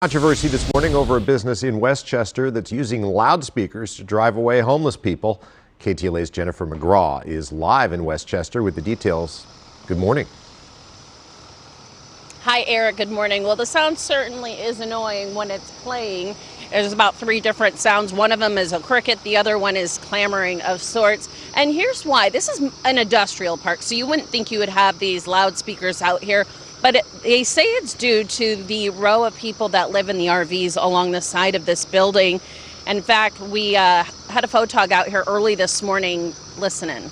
Controversy this morning over a business in Westchester that's using loudspeakers to drive away homeless people. KTLA's Jennifer McGraw is live in Westchester with the details. Good morning. Hi, Eric. Good morning. Well, the sound certainly is annoying when it's playing. There's about 3 different sounds. One of them is a cricket. The other one is clamoring of sorts. And here's why. This is an industrial park, so you wouldn't think you would have these loudspeakers out here. But they say it's due to the row of people that live in the RVs along the side of this building. In fact, we had a photog out here early this morning listening.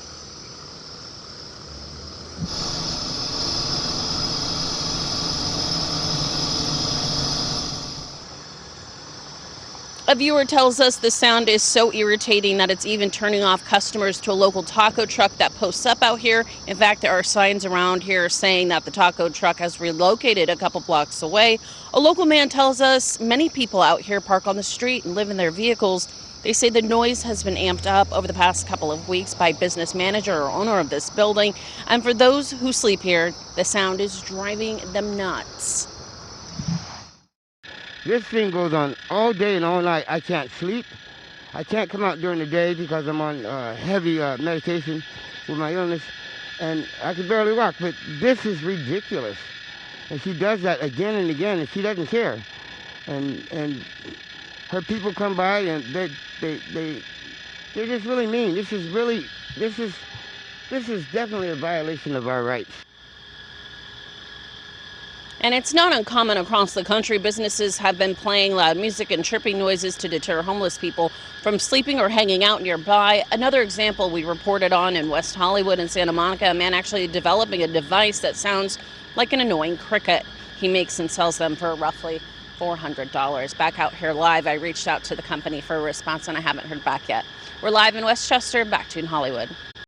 A viewer tells us the sound is so irritating that it's even turning off customers to a local taco truck that posts up out here. In fact, there are signs around here saying that the taco truck has relocated a couple blocks away. A local man tells us many people out here park on the street and live in their vehicles. They say the noise has been amped up over the past couple of weeks by business manager or owner of this building. And for those who sleep here, the sound is driving them nuts. This thing goes on all day and all night. I can't sleep. I can't come out during the day because I'm on heavy medication with my illness, and I can barely walk. But this is ridiculous. And she does that again and again, and she doesn't care. And her people come by, and they're just really mean. This is definitely a violation of our rights. And it's not uncommon across the country. Businesses have been playing loud music and chirping noises to deter homeless people from sleeping or hanging out nearby. Another example we reported on in West Hollywood and Santa Monica, a man actually developing a device that sounds like an annoying cricket. He makes and sells them for roughly $400. Back out here live, I reached out to the company for a response and I haven't heard back yet. We're live in Westchester, back to you in Hollywood.